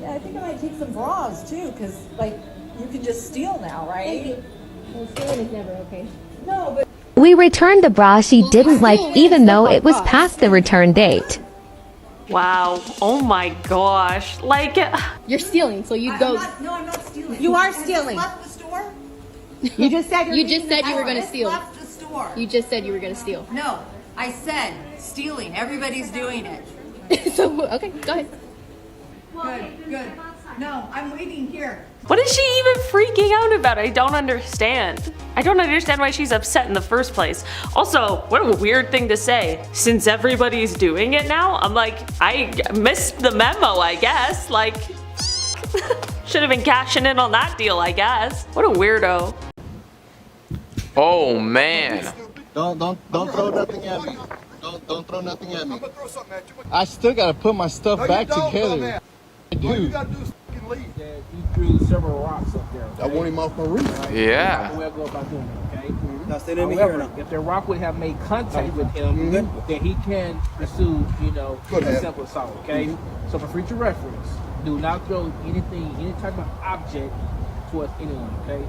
Yeah, I think I might take some bras too, because like you can just steal now, right? Well, stealing is never okay. No, but We returned the bra she didn't like even though it was past the return date. Wow. Oh my gosh. Like, You're stealing, so you go. no, I'm not stealing. You are Has stealing. it left the store? You just said You just said you were gonna It's steal. left the store. You just said you were gonna steal. No, I said stealing. Everybody's doing it. So okay, go ahead. Good. No, I'm waiting here. what is she even freaking out about? I don't understand. I don't understand why she's upset in the first place. Also, what a weird thing to say. Since everybody's doing it now, I'm like, I missed the memo, I guess. Like, should have been cashing in on that deal, I guess. What a weirdo. Oh man. Don't throw nothing at me. Don't throw nothing at me. I still gotta put my stuff back together. I do. All you gotta do is fucking leave. Yeah, you threw several rocks up there. Okay? I want him off my roof. Yeah. We'll go about doing it, okay? Now stay there. However, if the rock would have made contact with him, then he can pursue, simple assault, okay? So for future reference, do not throw anything, any type of object towards anyone, okay?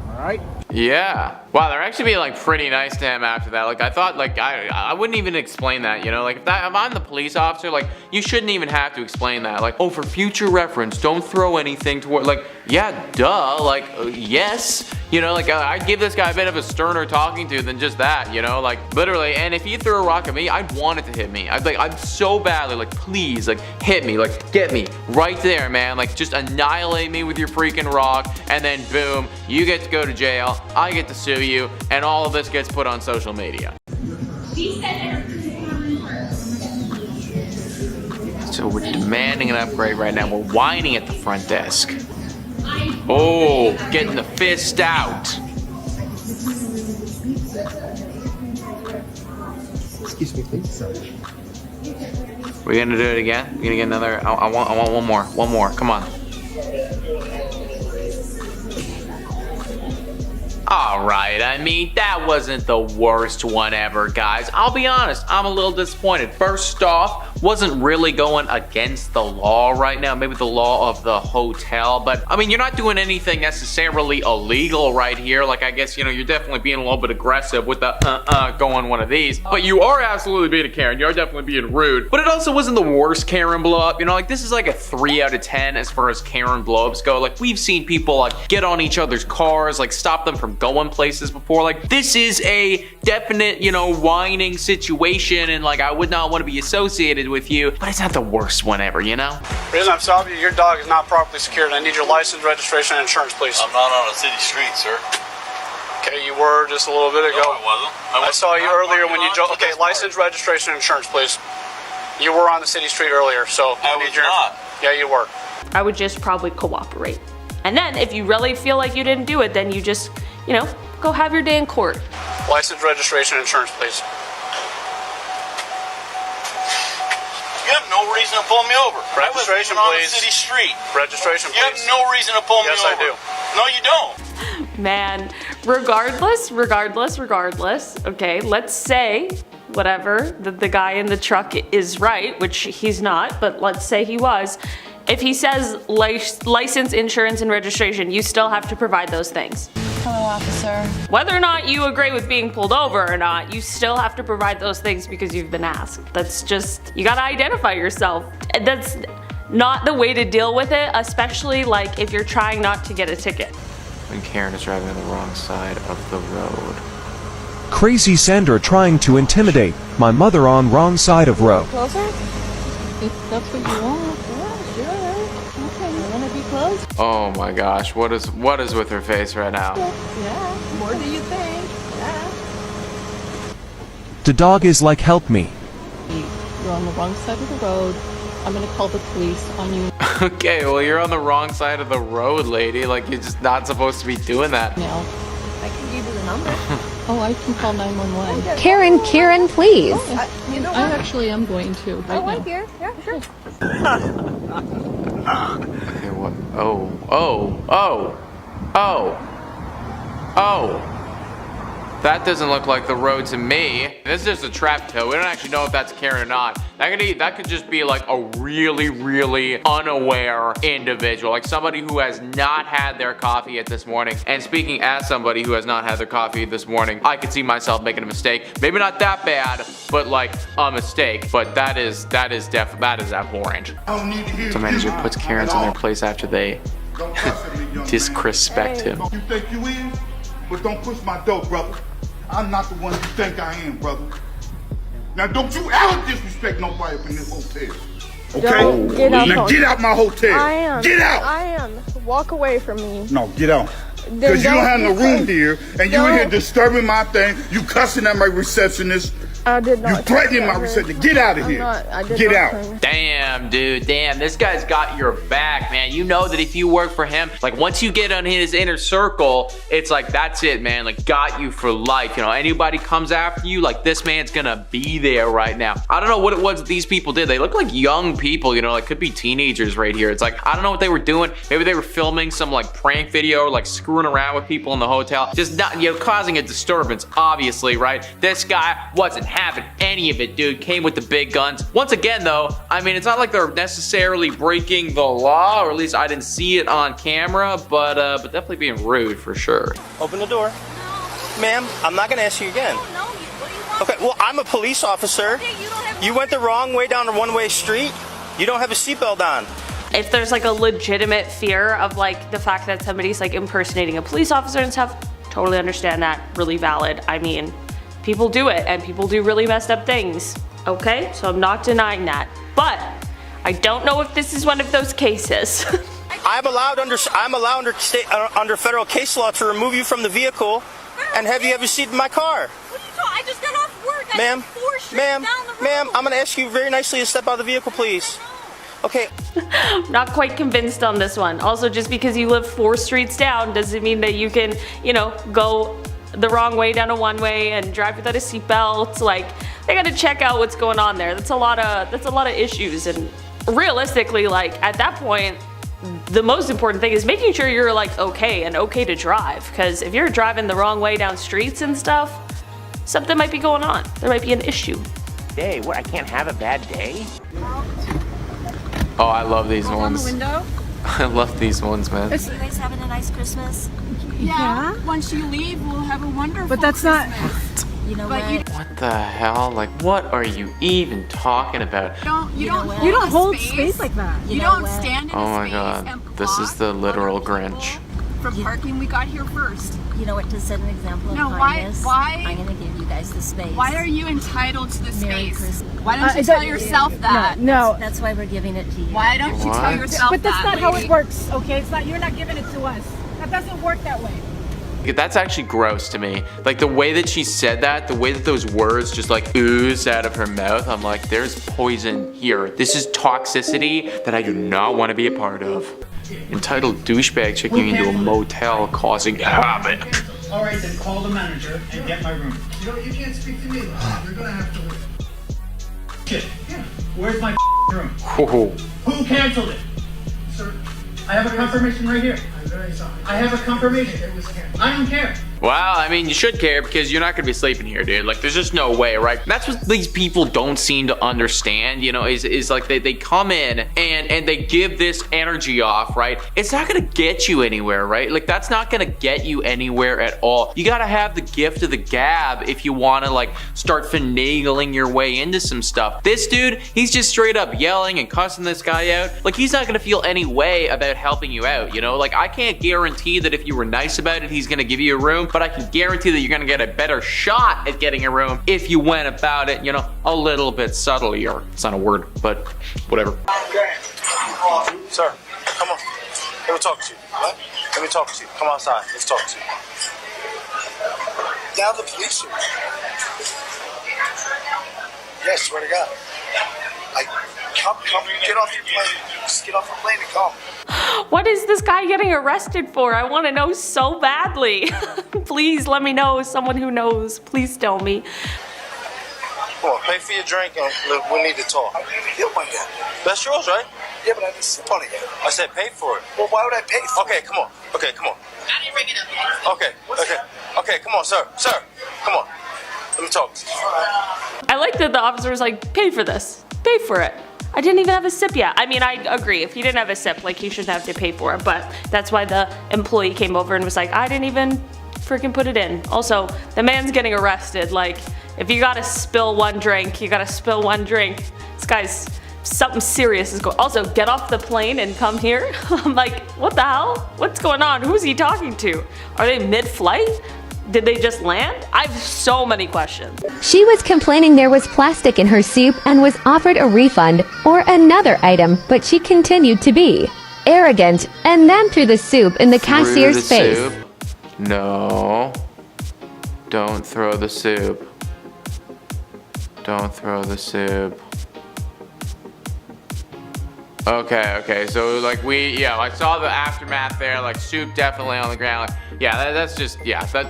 All right? Yeah. Wow, they're actually being like pretty nice to him after that. Like I thought, like I wouldn't even explain that, Like if I'm the police officer, like you shouldn't even have to explain that. Like, oh, for future reference, don't throw anything toward. Like, yeah, duh. Like, yes. Like I'd give this guy a bit of a sterner talking to than just that. Like literally. And if he threw a rock at me, I'd want it to hit me. I'd so badly, like, please, like, hit me, like, get me right there, man. Like, just annihilate me with your freaking rock, and then boom, you get to go to jail. I get to sue you, and all of this gets put on social media. So we're demanding an upgrade right now. We're whining at the front desk. Oh, getting the fist out. Excuse me, please. We're gonna do it again. We're gonna get another. I want one more. One more. Come on. Alright, I mean, that wasn't the worst one ever, guys. I'll be honest, I'm a little disappointed. First off, wasn't really going against the law right now, maybe the law of the hotel, but I mean, you're not doing anything necessarily illegal right here. Like, I guess, you're definitely being a little bit aggressive with the going one of these, but you are absolutely being a Karen. You are definitely being rude, but it also wasn't the worst Karen blow up. Like, this is like a 3 out of 10 as far as Karen blow ups go. Like, we've seen people like get on each other's cars, like stop them from going places before. Like, this is a definite, whining situation, and like, I would not want to be associated with you, but it's not the worst one ever, The reason I'm stopping you, your dog is not properly secured. I need your license, registration, and insurance, please. I'm not on a city street, sir. Okay, you were just a little bit ago. No, I wasn't. I saw you earlier when you drove. Okay, license, registration, and insurance, please. You were on the city street earlier, so I was not. Yeah, you were. I would just probably cooperate. And then if you really feel like you didn't do it, then you just, go have your day in court. License, registration, insurance, please. You have no reason to pull me over. Registration, I was on please. the city street. Registration, You please. have no reason to pull me Yes, over. I do. No, you don't. Man, regardless, okay, let's say whatever, the guy in the truck is right, which he's not, but let's say he was. If he says license, insurance, and registration, you still have to provide those things. Hello, officer. Whether or not you agree with being pulled over or not, you still have to provide those things because you've been asked. That's just, you gotta identify yourself. That's not the way to deal with it, especially like if you're trying not to get a ticket. When Karen is driving on the wrong side of the road. Crazy Sandra trying to intimidate my mother on wrong side of road. Closer? If that's what you want. Yeah, sure. Okay, you wanna be close? Oh my gosh, what is with her face right now? Yeah. More do you think? Yeah. The dog is like, help me. You're on the wrong side of the road. I'm gonna call the police on you Okay, well, you're on the wrong side of the road, lady. Like, you're just not supposed to be doing that. now. I can give you the number. Oh, I can call 911. Karen, please. You know I what? actually am going to right now. Here. Yeah, sure. Okay, what? Oh. That doesn't look like the road to me. This is just a trap tow. We don't actually know if that's Karen or not. That could just be like a really, really unaware individual. Like somebody who has not had their coffee yet this morning. And speaking as somebody who has not had their coffee this morning, I could see myself making a mistake. Maybe not that bad, but like a mistake. But that is abhorrent. The manager puts Karens in their place after they disrespect him. You think you is? But don't push my dope, brother. I'm not the one you think I am, brother. Now don't you ever disrespect nobody up in this hotel. Okay? Get out. Now get out my hotel. I am. Get out. I am. Walk away from me. No, get out. Because you don't have no room here, and you in here disturbing my thing. You cussing at my receptionist. I did not. You threatening my receptionist. Get out of here. Get out. Damn, dude. Damn, this guy's got your back, man. You know that if you work for him, like once you get on his inner circle, it's like that's it, man. Like got you for life. You know, anybody comes after you, like this man's gonna be there right now. I don't know what it was that these people did. They look like young people, you know, like could be teenagers right here. It's like I don't know what they were doing. Maybe they were filming some like prank video, or like screwing around with people in the hotel, just not, you know, causing a disturbance. Obviously, right? This guy wasn't having any of it, dude. Came with the big guns. Once again, though, I mean, it's not like they're necessarily breaking the law, or at least I didn't see it on camera, but definitely being rude for sure. Open the door. Ma'am, I'm not gonna ask you again. Okay, well, I'm a police officer. You went the wrong way down a one-way street. You don't have a seatbelt on. If there's like a legitimate fear of like the fact that somebody's like impersonating a police officer and stuff, totally understand that, really valid. I mean, people do it and people do really messed up things, okay? So I'm not denying that, but I don't know if this is one of those cases. I'm allowed under federal case law to remove you from the vehicle and have you have your seat in my car. I just got off work. Ma'am, I'm gonna ask you very nicely to step out of the vehicle, please. Okay. Not quite convinced on this one. Also, just because you live 4 streets down doesn't mean that you can, you know, go the wrong way down a one-way and drive without a seatbelt. Like, they gotta check out what's going on there. That's a lot of issues, and realistically, like at that point, the most important thing is making sure you're like okay to drive. Because if you're driving the wrong way down streets and stuff, something might be going on. There might be an issue. Day, what? I can't have a bad day. Oh, I love these ones. On the window. I love these ones, man. Are you guys having a nice Christmas? Yeah. Once you leave, we'll have a wonderful But that's Christmas. not. You know what? What the hell? Like, what are you even talking about? You don't hold space like that. You don't stand in Oh a my space god, and this is the literal Grinch. From parking, we got here first. You know what, to set an example of kindness, I'm going to give you guys the space. Why are you entitled to the Merry space? Christmas. Why don't you tell yourself that? No. That's why we're giving it to you. Why don't you tell yourself But that's that, not how lady? it works, okay? It's not. You're not giving it to us. That doesn't work that way. That's actually gross to me. Like the way that she said that, the way that those words just like ooze out of her mouth, I'm like, there's poison here. This is toxicity that I do not want to be a part of. Entitled douchebag checking into a motel causing havoc. All right, then call the manager and get my room. You can't speak to me. You're gonna have to. Shit. Yeah. Where's my room? Whoa. Who canceled it? Sir, I have a confirmation right here. I'm very sorry. I have a confirmation. It was canceled. I don't care. Well, I mean, you should care because you're not gonna be sleeping here, dude. Like, there's just no way, right? That's what these people don't seem to understand, you know, is like they come in and they give this energy off, right? It's not gonna get you anywhere, right? Like, that's not gonna get you anywhere at all. You gotta have the gift of the gab if you wanna, like, start finagling your way into some stuff. This dude, he's just straight up yelling and cussing this guy out. Like, he's not gonna feel any way about helping you out, you know? Like, I can't guarantee that if you were nice about it, he's gonna give you a room, but I can guarantee that you're gonna get a better shot at getting a room if you went about it, you know, a little bit subtlier. It's not a word, but whatever. Sir, come on. Let me talk to you. What? Let me talk to you. Come outside. Let's talk to you. Down the police. Yes, swear to God. Come, get off your plane. Just get off the plane and come. What is this guy getting arrested for? I want to know so badly. Please let me know. Someone who knows, please tell me. Come on, pay for your drink and we need to talk. That's yours, right? Yeah, but I didn't sip on it yet. I said pay for it. Well, why would I pay for it? Okay, come on. Okay, come on. Okay, come on, sir. Come on. Let me talk. I like that the officer was like, pay for this. Pay for it. I didn't even have a sip yet. I mean, I agree. If he didn't have a sip, like, he shouldn't have to pay for it. But that's why the employee came over and was like, I didn't even freaking put it in. Also, the man's getting arrested. Like, if you gotta spill one drink, you gotta spill one drink. This guy's, something serious is going. Also, get off the plane and come here. I'm like, what the hell? What's going on? Who's he talking to? Are they mid-flight? Did they just land? I have so many questions. She was complaining there was plastic in her soup and was offered a refund or another item, but she continued to be arrogant and then threw the soup in the cashier's face. Soup? No. Don't throw the soup. Don't throw the soup. Okay, so like I saw the aftermath there, like soup definitely on the ground. Like, yeah, that's just,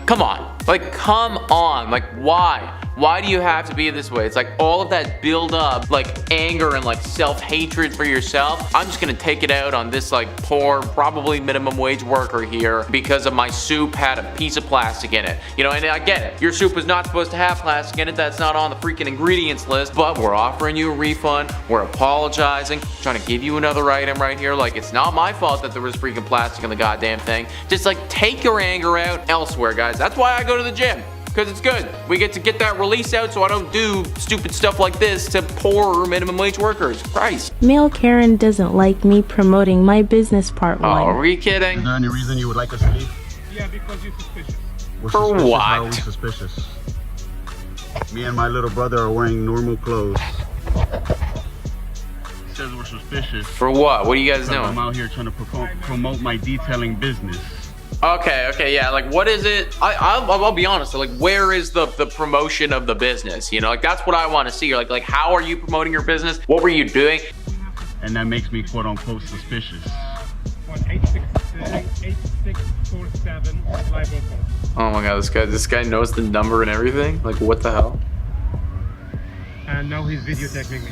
come on. Like, come on, like why? Why do you have to be this way? It's like all of that build up, like anger and like self-hatred for yourself. I'm just gonna take it out on this like poor, probably minimum wage worker here because of my soup had a piece of plastic in it. You know, and I get it. Your soup is not supposed to have plastic in it. That's not on the freaking ingredients list, but we're offering you a refund. We're apologizing, trying to give you another item right here. Like, it's not my fault that there was freaking plastic in the goddamn thing. Just like take your anger out elsewhere, guys. That's why I go to the gym. Because it's good. We get to get that release out so I don't do stupid stuff like this to poor minimum wage workers. Christ. Male Karen doesn't like me promoting my business part one. Oh, are you kidding? Is there any reason you would like us to leave? Yeah, because you're suspicious. We're For suspicious. what? How are we suspicious? Me and my little brother are wearing normal clothes. He says we're suspicious. For what? What are you guys doing? I'm out here trying to promote my detailing business. Okay, yeah, like what is it? I'll be honest, like where is the promotion of the business? You know, like that's what I want to see. Like how are you promoting your business? What were you doing? And that makes me quote unquote suspicious. 8647 live open. Oh my god, this guy knows the number and everything? Like what the hell? And now he's videotaping me.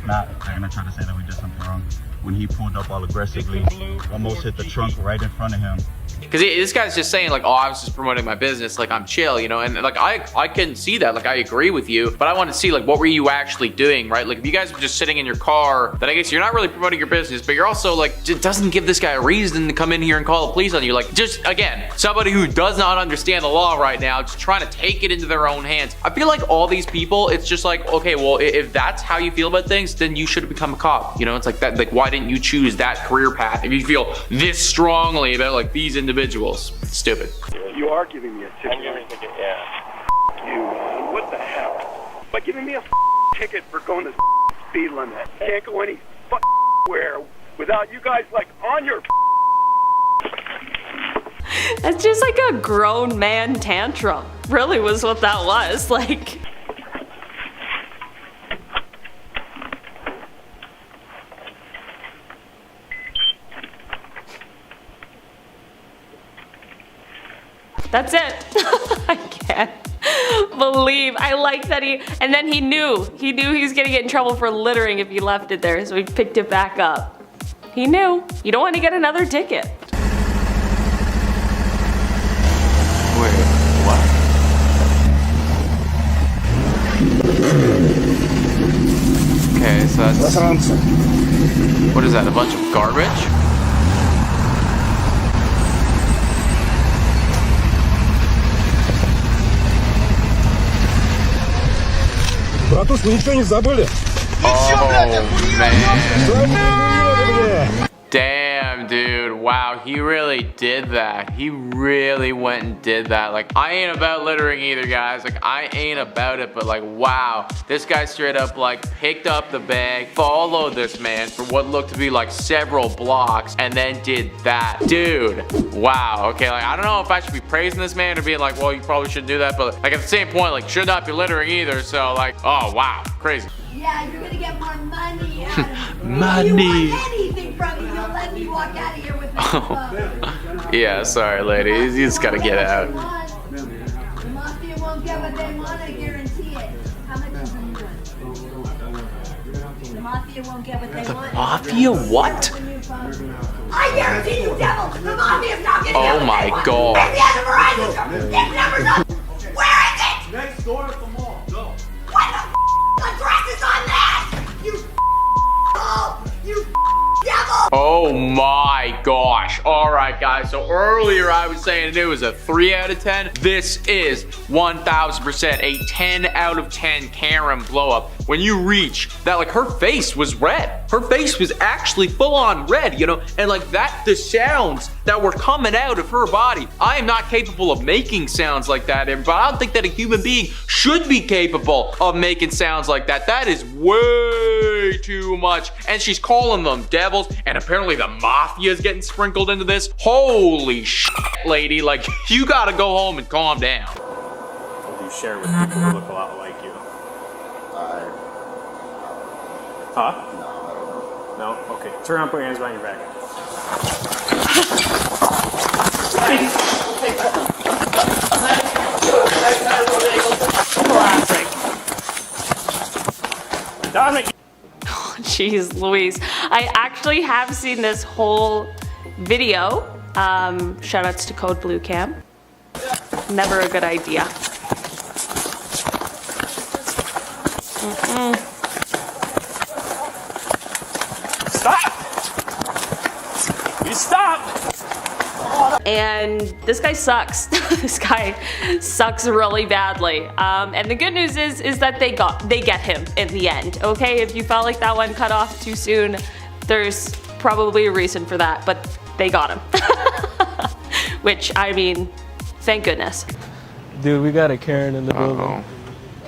They're gonna try to say that we did something wrong. When he pulled up all aggressively, almost hit the trunk right in front of him. Because this guy's just saying like, oh, I was just promoting my business, like I'm chill, you know, and like I can see that, like I agree with you, but I want to see like what were you actually doing, right? Like if you guys were just sitting in your car, then I guess you're not really promoting your business, but you're also like, it doesn't give this guy a reason to come in here and call the police on you. Like just, again, somebody who does not understand the law right now, just trying to take it into their own hands. I feel like all these people, it's just like, okay, well, if that's how you feel about things, then you should have become a cop, you know? It's like that, like why didn't you choose that career path if you feel this strongly about like these individuals? Stupid. You are giving me a ticket. Yeah. You. What the hell? By giving me a ticket for going the speed limit. Can't go any where without you guys like on your. That's just like a grown man tantrum. Really was what that was. Like. That's it. I can't believe. I like that and then he knew he was gonna get in trouble for littering if he left it there, so he picked it back up. He knew. You don't want to get another ticket. Wait, what? Okay, so that's what is that? A bunch of garbage? Братуш, вы ничего не забыли? Oh, man. Damn, dude. Wow, he really did that. He really went and did that. Like, I ain't about littering either, guys. Like, I ain't about it, but like, wow. This guy straight up, like, picked up the bag, followed this man for what looked to be like several blocks, and then did that. Dude, wow. Okay, like, I don't know if I should be praising this man or being like, well, you probably shouldn't do that, but like, at the same point, like, should not be littering either, so like, oh, wow, crazy. Yeah, you're gonna get more money out of me. Money. If you want anything from me, you'll let me walk out of here with my phone. Yeah, sorry, ladies. You just gotta get out. The mafia won't get what they want, I guarantee it. How much is you want? The mafia won't get what they want. Mafia what? I guarantee you, devil, the mafia's not gonna get what they want. Oh my god. At the end of Verizon, this number's up. Where is it? Next door at the mall. Go. What the address is on that? You you devil! Oh my gosh. All right, guys. So earlier I was saying it was a 3 out of 10. This is 1000% a 10 out of 10 Karen blow up. When you reach that, like, her face was red. Her face was actually full on red, you know? And like that, the sounds that were coming out of her body. I am not capable of making sounds like that, but I don't think that a human being should be capable of making sounds like that. That is way too much. And she's calling them devils, and apparently the mafia is getting sprinkled into this. Holy shit, lady. Like, you gotta go home and calm down. You share with people who look a lot like you. Huh? No? Okay. Turn around, put your hands behind your back. Classic. Dominic! Jeez Louise. I actually have seen this whole video. Shout outs to Code Blue Cam. Never a good idea. Stop! You stop! And this guy sucks. This guy sucks really badly. And the good news is that they get him in the end. Okay, if you felt like that one cut off too soon, there's probably a reason for that, but they got him. Which, I mean, thank goodness. Dude, we got a Karen in the building. Uh-oh.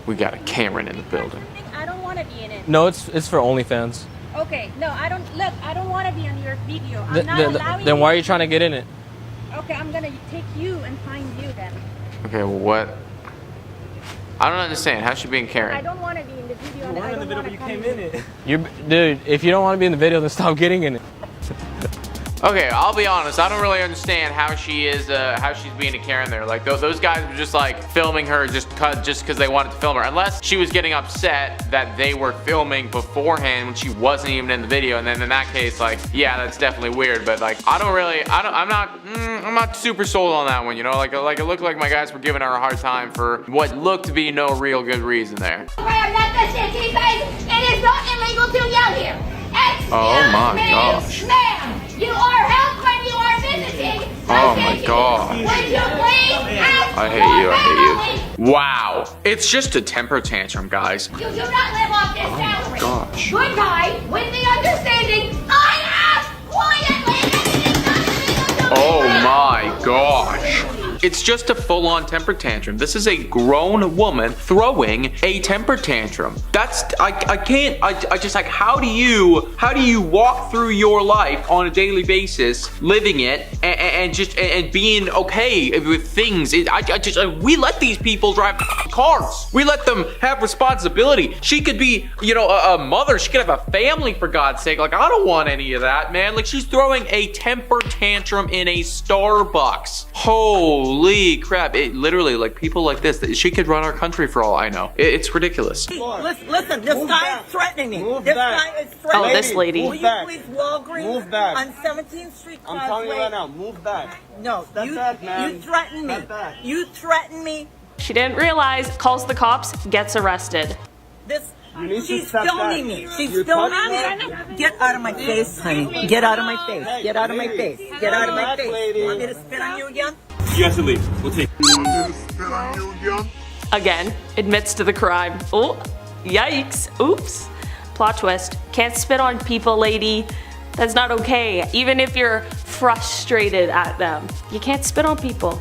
We got a Karen in the building. I don't want to be in it. No, it's for OnlyFans. Okay, no, I don't want to be on your video. I'm not allowing Then why are you trying to get in it? Okay, I'm gonna take you and find you then. Okay, well, what? I don't understand. How's she being Karen? I don't want to be in the video. You I don't want to come in it. Dude, if you don't want to be in the video, then stop getting in it. Okay, I'll be honest. I don't really understand how she's being a Karen there. Like those guys were just like filming her just because they wanted to film her. Unless she was getting upset that they were filming beforehand when she wasn't even in the video. And then in that case, like, yeah, that's definitely weird. But like, I'm not super sold on that one. You know, like it looked like my guys were giving her a hard time for what looked to be no real good reason there. I'm not the city face. It is not illegal to yell here. Oh my gosh. Ma'am, you are helped when you are visiting. Oh my gosh. Would you please ask I hate you. Wow. It's just a temper tantrum, guys. You do not live off this salary. Gosh. Goodbye, with the understanding I ask quietly. Oh my gosh. It's just a full-on temper tantrum. This is a grown woman throwing a temper tantrum. That's, I just like, how do you walk through your life on a daily basis, living it, and being okay with things? We let these people drive cars. We let them have responsibility. She could be, you know, a mother. She could have a family, for God's sake. Like, I don't want any of that, man. Like, she's throwing a temper tantrum in a Starbucks. Holy crap. It literally, like, people like this, she could run our country for all I know. It's ridiculous. Listen, this guy is threatening me. This guy is threatening me. Oh, this lady. Will you please Walgreens on 17th Street Causeway? I'm telling you right now, move back. No, Step back, man. you threaten me. Step back. You threaten me. She didn't realize, calls the cops, gets arrested. She's filming me. She's filming me. Get out of my face, honey. Get out of my face. Get out of my face. Get out of my face. Want me to spit on you again? You have to leave. We'll take Again, admits to the crime. Oh, yikes. Oops. Plot twist. Can't spit on people, lady. That's not okay. Even if you're frustrated at them. You can't spit on people.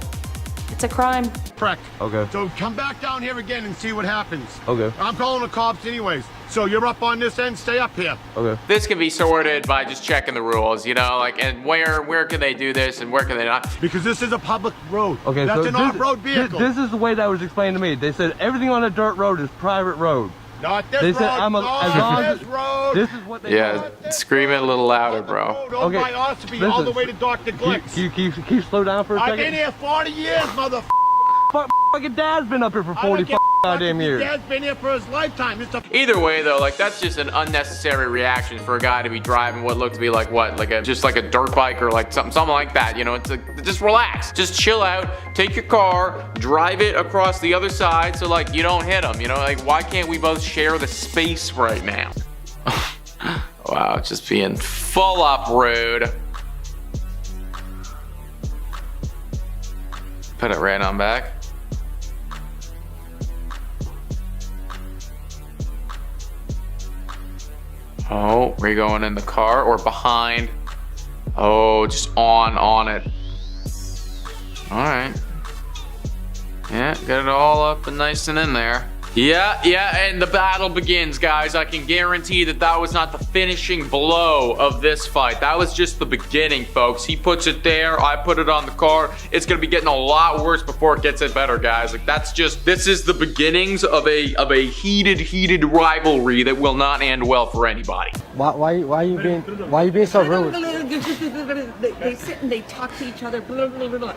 It's a crime. Correct. Okay. So come back down here again and see what happens. Okay. I'm calling the cops anyways. So you're up on this end, stay up here. Okay. This can be sorted by just checking the rules, you know, like, and where can they do this and where can they not? Because this is a public road. Okay, That's so an off-road vehicle. This is the way that was explained to me. They said everything on a dirt road is private road. Not this They road. said this road. This is what they Yeah, scream it a little louder, bro. Okay. By Ossipee, all the way to Dr. Glick's. Can you slow down for a second? I've been here 40 years, motherfucker. Fucking dad's been up here for 40 I don't give goddamn years. Dad's been here for his lifetime. It's a Either way though, like that's just an unnecessary reaction for a guy to be driving what looks to be like what, like just like a dirt bike or like something like that. You know, it's like, just relax, just chill out, take your car, drive it across the other side so like you don't hit him. You know, like why can't we both share the space right now? Wow, just being full up rude. Put it right on back. Oh, we're going in the car or behind? Oh, just on it. All right. Yeah, got it all up and nice and in there. Yeah, and the battle begins, guys. I can guarantee that that was not the finishing blow of this fight. That was just the beginning, folks. He puts it there, I put it on the car. It's gonna be getting a lot worse before it gets it better, guys. Like that's just, this is the beginnings of a heated rivalry that will not end well for anybody. Why are you being so rude? They sit and they talk to each other. Blah, blah, blah, blah.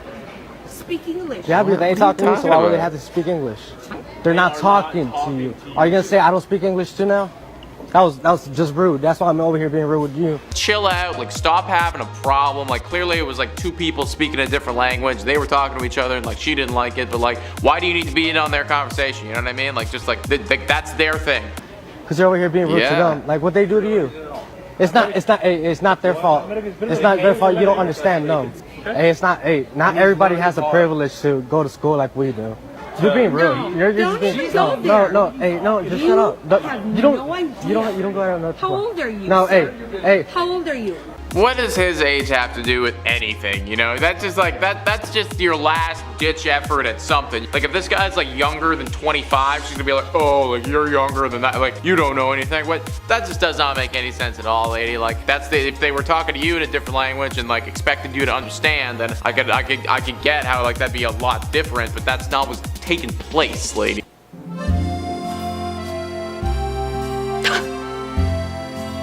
Speak English. Yeah, but they ain't talking to me, so why would they have to speak English? They're not talking to you. Are you gonna say I don't speak English too now? That was just rude. That's why I'm over here being rude with you. Chill out, like stop having a problem. Like clearly it was like two people speaking a different language. They were talking to each other and like she didn't like it, but like why do you need to be in on their conversation? You know what I mean? Like just like that's their thing. Cause you're over here being rude to them. Like what they do to you. It's not their fault. It's not their fault. You don't understand them. Hey, not everybody has the privilege to go to school like we do. You're being rude. You're just being just shut up. You don't go out. How old are you? No, sir? hey. How old are you? What does his age have to do with anything? You know, that's just like that's just your last ditch effort at something. Like if this guy's like younger than 25, she's gonna be like, oh, like you're younger than that, like you don't know anything. But that just does not make any sense at all, lady. Like if they were talking to you in a different language and like expected you to understand, then I could get how like that'd be a lot different, but that's not what's taking place, lady.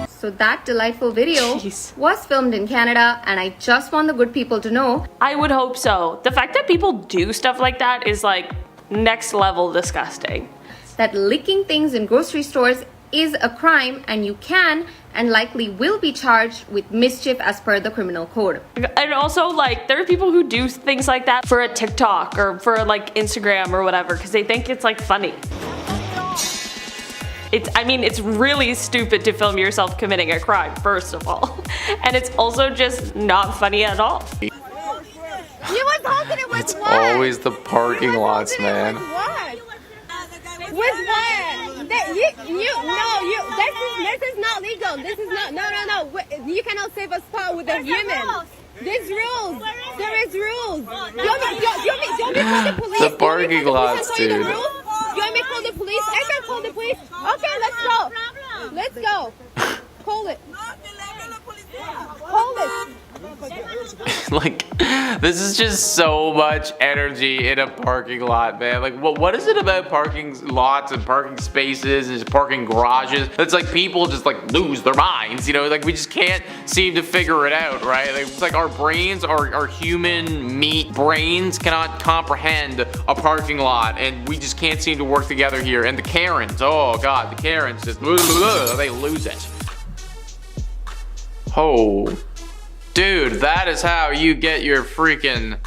So that delightful video was filmed in Canada, and I just want the good people to know. I would hope so. The fact that people do stuff like that is like next level disgusting. That licking things in grocery stores is a crime, and you can and likely will be charged with mischief as per the criminal code. And also like there are people who do things like that for a TikTok or for like Instagram or whatever because they think it's like funny. It's really stupid to film yourself committing a crime, first of all. And it's also just not funny at all. You was holding it with It's what? always the parking lots, man. With what? This is not legal. This is not, no. You cannot save a spot with a human. There's rules. There is rules. Do you want me to call the police? The parking lots, dude. You want me to call the police? I can call the police. Okay, let's go. Let's go. Call it. Call it. Like, this is just so much energy in a parking lot, man. Like, what is it about parking lots and parking spaces and parking garages? It's like people just like lose their minds, you know? Like, we just can't seem to figure it out, right? Like, it's like our brains, our human meat brains cannot comprehend a parking lot, and we just can't seem to work together here. And the Karens, oh God, the Karens just, they lose it. Oh. Dude, that is how you get your freaking,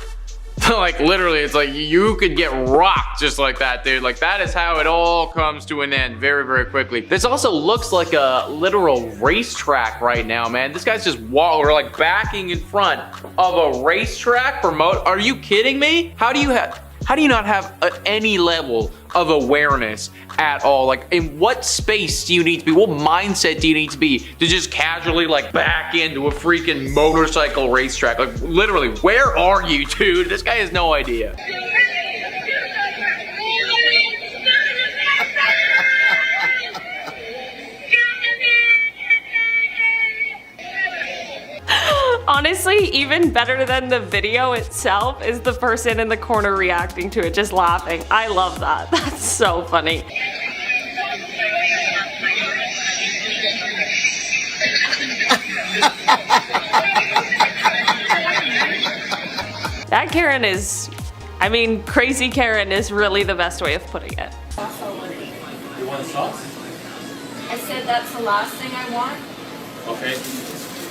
like literally, it's like you could get rocked just like that, dude. Like that is how it all comes to an end very, very quickly. This also looks like a literal racetrack right now, man. This guy's just like backing in front of a racetrack for Are you kidding me? How do you not have any level of awareness at all? Like, in what space do you need to be? What mindset do you need to be to just casually like back into a freaking motorcycle racetrack? Like, literally, where are you, dude? This guy has no idea. Honestly, even better than the video itself is the person in the corner reacting to it, just laughing. I love that. That's so funny. That Karen is, crazy Karen is really the best way of putting it. sauce? I said that's the last thing I want. Okay.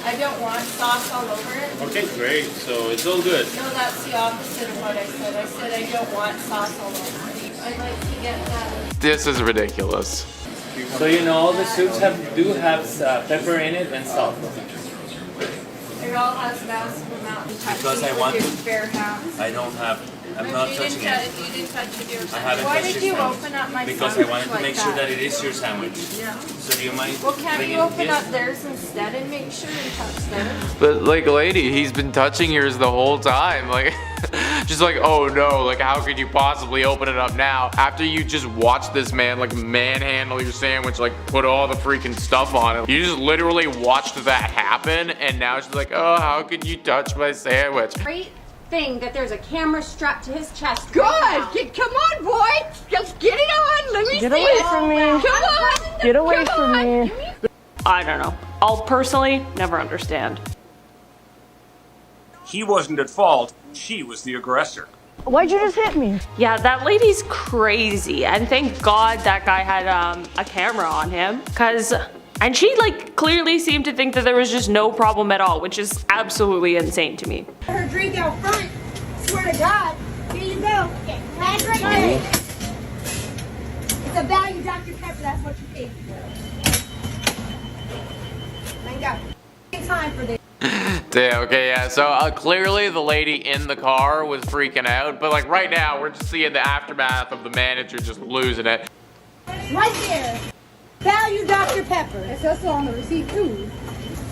I don't want sauce all over it. Okay, great. So it's all good. No, that's the opposite of what I said. I said I don't want sauce all over it. I'd like to get that. This is ridiculous. So you know all the soups do have pepper in it and salt. It all has massive amount of touching Because I with want your to. bare hands. I don't have. I'm not touching it. You didn't touch it yourself. I haven't Why touched did your you sandwich. open up my Because I sandwich wanted to like make sure that it is your sandwich. Yeah. So do you mind? Well, can't bringing you open it? up theirs instead and make sure and touch theirs? But like, lady, he's been touching yours the whole time. Like, just like, oh no, like how could you possibly open it up now after you just watched this man like manhandle your sandwich, like put all the freaking stuff on it. You just literally watched that happen, and now she's like, oh, how could you touch my sandwich? Great thing that there's a camera strapped to his chest. Good. Right now. Come on, boy. Just get it on. Let me Get see away it. from me. Come on. Get away Come from on. me. I don't know. I'll personally never understand. He wasn't at fault. She was the aggressor. Why'd you just hit me? Yeah, that lady's crazy. And thank God that guy had a camera on him. And she like clearly seemed to think that there was just no problem at all, which is absolutely insane to me. Her drink out front. Swear to God. Here you go. Okay, that's right there. It's a value Dr. Pepper. That's what you paid for. Thank God. Time for this. Damn, okay, yeah, so clearly the lady in the car was freaking out, but like right now we're just seeing the aftermath of the manager just losing it. Right there. Value Dr. Pepper. It's also on the receipt too.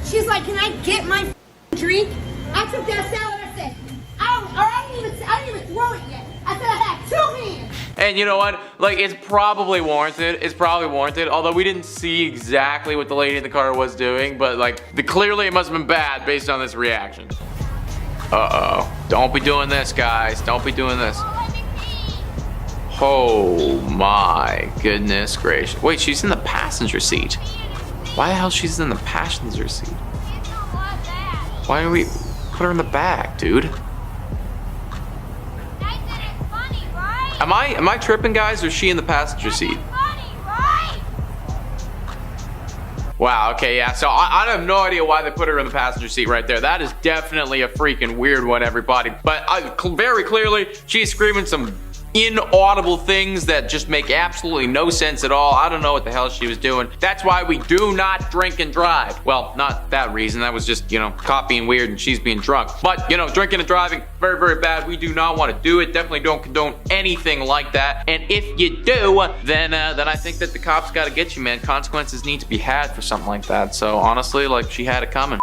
She's like, can I get my drink? I took that salad. I said, I didn't even throw it yet. I said I had 2 hands. And you know what? Like, it's probably warranted. It's probably warranted. Although we didn't see exactly what the lady in the car was doing, but like, clearly it must have been bad based on this reaction. Uh-oh. Don't be doing this, guys. Don't be doing this. Oh my goodness gracious. Wait, she's in the passenger seat. Why the hell she's in the passenger seat? Why don't we put her in the back, dude? Am I tripping, guys, or is she in the passenger seat? Wow, okay, yeah, so I have no idea why they put her in the passenger seat right there. That is definitely a freaking weird one, everybody. But very clearly, she's screaming some inaudible things that just make absolutely no sense at all. I don't know what the hell she was doing. That's why we do not drink and drive. Well, not that reason. That was just, you know, caught being weird and she's being drunk. But, you know, drinking and driving, very, very bad. We do not want to do it. Definitely don't condone anything like that. And if you do, then I think that the cops got to get you, man. Consequences need to be had for something like that. So honestly, like, she had it coming.